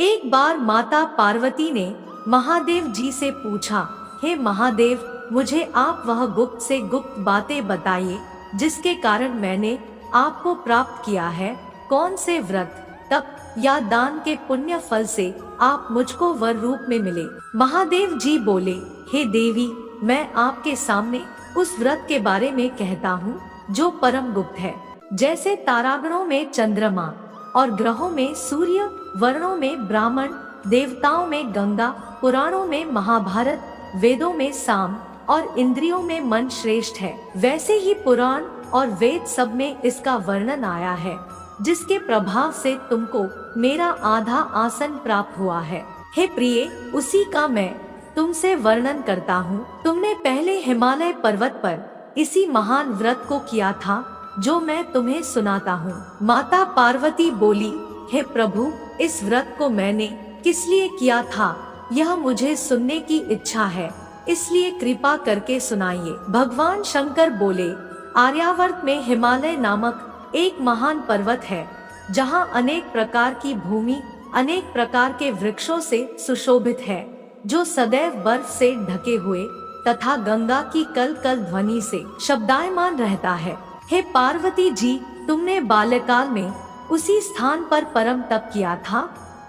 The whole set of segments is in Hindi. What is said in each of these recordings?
एक बार माता पार्वती ने महादेव जी से पूछा, हे महादेव, मुझे आप वह गुप्त से गुप्त बातें बताइए जिसके कारण मैंने आपको प्राप्त किया है। कौन से व्रत, तप या दान के पुण्य फल से आप मुझको वर रूप में मिले। महादेव जी बोले, हे देवी, मैं आपके सामने उस व्रत के बारे में कहता हूँ जो परम गुप्त है। जैसे तारागणों में चंद्रमा और ग्रहों में सूर्य, वर्णों में ब्राह्मण, देवताओं में गंगा, पुराणों में महाभारत, वेदों में साम और इंद्रियों में मन श्रेष्ठ है, वैसे ही पुराण और वेद सब में इसका वर्णन आया है, जिसके प्रभाव से तुमको मेरा आधा आसन प्राप्त हुआ है। हे प्रिय, उसी का मैं तुमसे वर्णन करता हूँ। तुमने पहले हिमालय पर्वत पर इसी महान व्रत को किया था जो मैं तुम्हें सुनाता हूँ। माता पार्वती बोली, हे प्रभु, इस व्रत को मैंने किस लिए किया था यह मुझे सुनने की इच्छा है, इसलिए कृपा करके सुनाइए। भगवान शंकर बोले, आर्यावर्त में हिमालय नामक एक महान पर्वत है, जहाँ अनेक प्रकार की भूमि अनेक प्रकार के वृक्षों से सुशोभित है, जो सदैव बर्फ से ढके हुए तथा गंगा की कल कल ध्वनि से शब्दायमान रहता है। हे पार्वती जी, तुमने बाल्यकाल में उसी स्थान पर परम तप किया था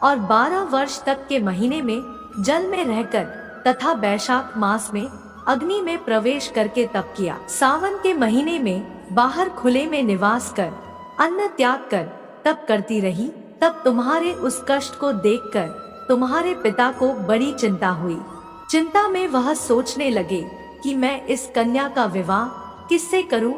और 12 वर्ष तक के महीने में जल में रहकर तथा वैशाख मास में अग्नि में प्रवेश करके तप किया। सावन के महीने में बाहर खुले में निवास कर अन्न त्याग कर तप करती रही। तब तुम्हारे उस कष्ट को देखकर तुम्हारे पिता को बड़ी चिंता हुई। चिंता में वह सोचने लगे कि मैं इस कन्या का विवाह किससे करूं।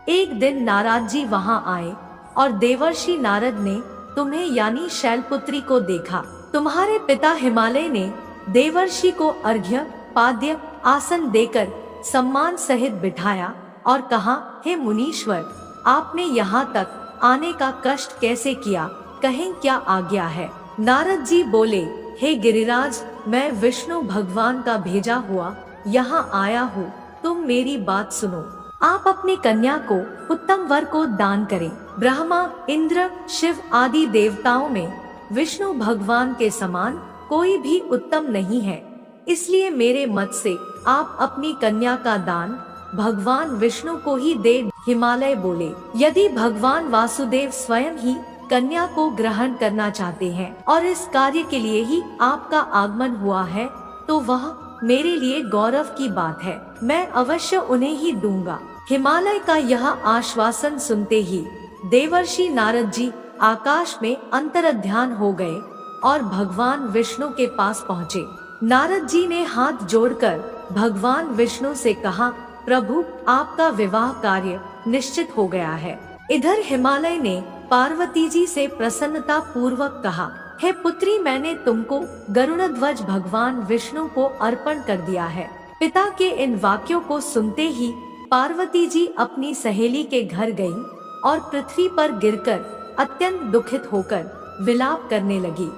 एक दिन नारद जी वहां आए और देवर्षि नारद ने तुम्हें यानी शैलपुत्री को देखा। तुम्हारे पिता हिमालय ने देवर्षि को अर्घ्य, पाद्य, आसन देकर सम्मान सहित बिठाया और कहा, हे मुनीश्वर, आपने यहाँ तक आने का कष्ट कैसे किया, कहें क्या आज्ञा है। नारद जी बोले, हे गिरिराज, मैं विष्णु भगवान का भेजा हुआ यहाँ आया हूँ, तुम मेरी बात सुनो। आप अपनी कन्या को उत्तम वर को दान करें। ब्रह्मा, इंद्र, शिव आदि देवताओं में विष्णु भगवान के समान कोई भी उत्तम नहीं है, इसलिए मेरे मत से आप अपनी कन्या का दान भगवान विष्णु को ही दे। हिमालय बोले, यदि भगवान वासुदेव स्वयं ही कन्या को ग्रहण करना चाहते हैं और इस कार्य के लिए ही आपका आगमन हुआ है, तो वह मेरे लिए गौरव की बात है, मैं अवश्य उन्हें ही दूंगा। हिमालय का यह आश्वासन सुनते ही देवर्षि नारद जी आकाश में अंतर्ध्यान हो गए और भगवान विष्णु के पास पहुँचे। नारद जी ने हाथ जोड़कर भगवान विष्णु से कहा, प्रभु, आपका विवाह कार्य निश्चित हो गया है। इधर हिमालय ने पार्वती जी से प्रसन्नता पूर्वक कहा, हे पुत्री, मैंने तुमको गरुड़ ध्वज भगवान विष्णु को अर्पण कर दिया है। पिता के इन वाक्यों को सुनते ही पार्वती जी अपनी सहेली के घर गईं और पृथ्वी पर गिरकर अत्यंत दुखित होकर विलाप करने लगी।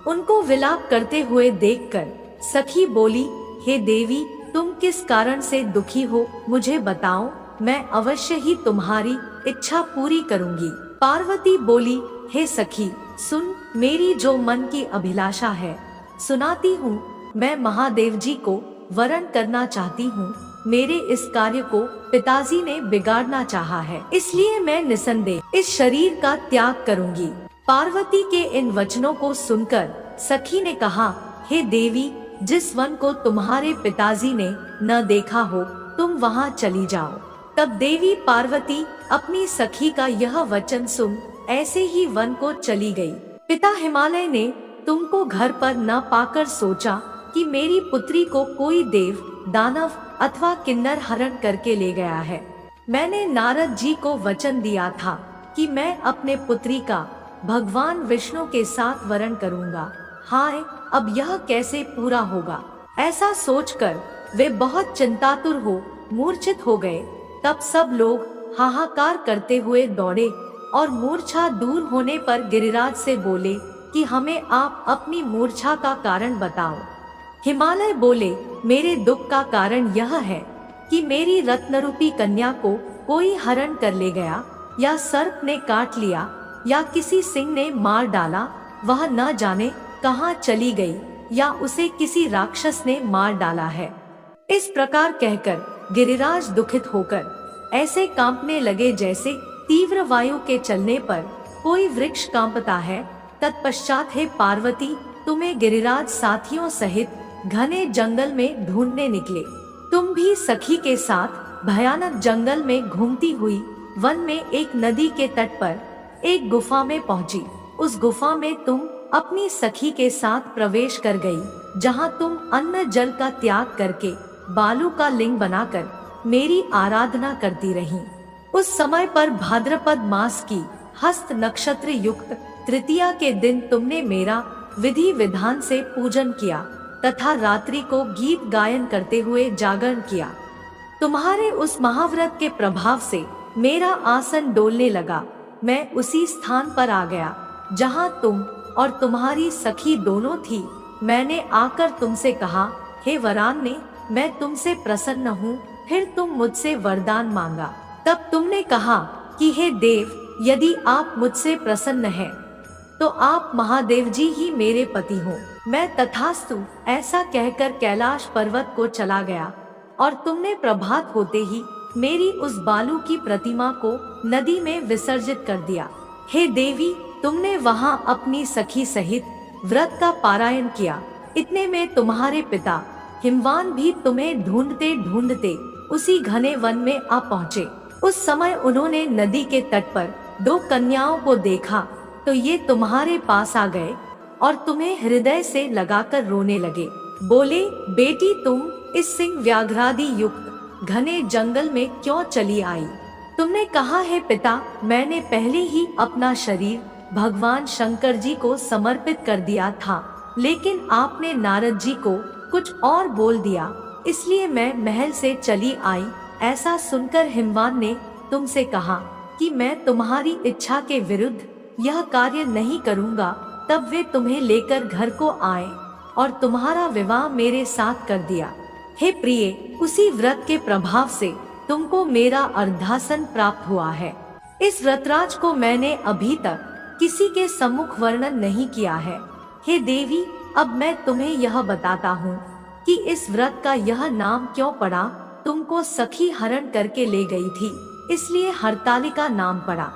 उनको विलाप करते हुए देखकर सखी बोली, हे देवी, तुम किस कारण से दुखी हो, मुझे बताओ, मैं अवश्य ही तुम्हारी इच्छा पूरी करूंगी। पार्वती बोली, हे सखी, सुन, मेरी जो मन की अभिलाषा है सुनाती हूँ। मैं महादेव जी को वरण करना चाहती हूँ। मेरे इस कार्य को पिताजी ने बिगाड़ना चाहा है, इसलिए मैं निसंदेह इस शरीर का त्याग करूंगी। पार्वती के इन वचनों को सुनकर सखी ने कहा, हे देवी, जिस वन को तुम्हारे पिताजी ने न देखा हो, तुम वहाँ चली जाओ। तब देवी पार्वती अपनी सखी का यह वचन सुन ऐसे ही वन को चली गई। पिता हिमालय ने तुमको घर पर न पाकर सोचा कि मेरी पुत्री को कोई देव, दानव अथवा किन्नर हरण करके ले गया है। मैंने नारद जी को वचन दिया था कि मैं अपने पुत्री का भगवान विष्णु के साथ वरण करूंगा। हाय, अब यह कैसे पूरा होगा। ऐसा सोचकर वे बहुत चिंतातुर हो मूर्छित हो गए। तब सब लोग हाहाकार करते हुए दौड़े और मूर्छा दूर होने पर गिरिराज से बोले कि हमें आप अपनी मूर्छा का कारण बताओ। हिमालय बोले, मेरे दुख का कारण यह है कि मेरी रत्नरूपी कन्या को कोई हरण कर ले गया, या सर्प ने काट लिया, या किसी सिंह ने मार डाला। वह न जाने कहाँ चली गई या उसे किसी राक्षस ने मार डाला है। इस प्रकार कहकर गिरिराज दुखित होकर ऐसे कांपने लगे जैसे तीव्र वायु के चलने पर कोई वृक्ष कांपता है। तत्पश्चात हे पार्वती, तुम्हें गिरिराज साथियों सहित घने जंगल में ढूंढने निकले। तुम भी सखी के साथ भयानक जंगल में घूमती हुई वन में एक नदी के तट पर एक गुफा में पहुंची। उस गुफा में तुम अपनी सखी के साथ प्रवेश कर गई, जहां तुम अन्न जल का त्याग करके बालू का लिंग बनाकर मेरी आराधना करती रही। उस समय पर भाद्रपद मास की हस्त नक्षत्र युक्त तृतीया के दिन तुमने मेरा विधि विधान से पूजन किया तथा रात्रि को गीत गायन करते हुए जागरण किया। तुम्हारे उस महाव्रत के प्रभाव से मेरा आसन डोलने लगा। मैं उसी स्थान पर आ गया जहां तुम और तुम्हारी सखी दोनों थी। मैंने आकर तुमसे कहा, हे वरान्ने, मैं तुमसे प्रसन्न हूँ। फिर तुम मुझसे वरदान मांगा। तब तुमने कहा कि हे देव, यदि आप मुझसे प्रसन्न हैं, तो आप महादेव जी ही मेरे पति हो। मैं तथास्तु ऐसा कहकर कैलाश पर्वत को चला गया और तुमने प्रभात होते ही मेरी उस बालू की प्रतिमा को नदी में विसर्जित कर दिया। हे देवी, तुमने वहां अपनी सखी सहित व्रत का पारायण किया। इतने में तुम्हारे पिता हिमवान भी तुम्हें ढूंढते ढूंढते उसी घने वन में आ पहुँचे। उस समय उन्होंने नदी के तट पर 2 कन्याओं को देखा तो ये तुम्हारे पास आ गए और तुम्हें हृदय से लगाकर रोने लगे। बोले, बेटी, तुम इस सिंह व्याघ्रादि युक्त घने जंगल में क्यों चली आई? तुमने कहा, है पिता, मैंने पहले ही अपना शरीर भगवान शंकर जी को समर्पित कर दिया था, लेकिन आपने नारद जी को कुछ और बोल दिया, इसलिए मैं महल से चली आई। ऐसा सुनकर हिमवान ने तुमसे कहा कि मैं तुम्हारी इच्छा के विरुद्ध यह कार्य नहीं करूँगा। तब वे तुम्हें लेकर घर को आए और तुम्हारा विवाह मेरे साथ कर दिया। हे प्रिय, उसी व्रत के प्रभाव से तुमको मेरा अर्धासन प्राप्त हुआ है। इस व्रतराज को मैंने अभी तक किसी के सम्मुख वर्णन नहीं किया है। हे देवी, अब मैं तुम्हें यह बताता हूँ कि इस व्रत का यह नाम क्यों पड़ा। तुमको सखी हरण करके ले गई थी, इसलिए हरतालिका नाम पड़ा।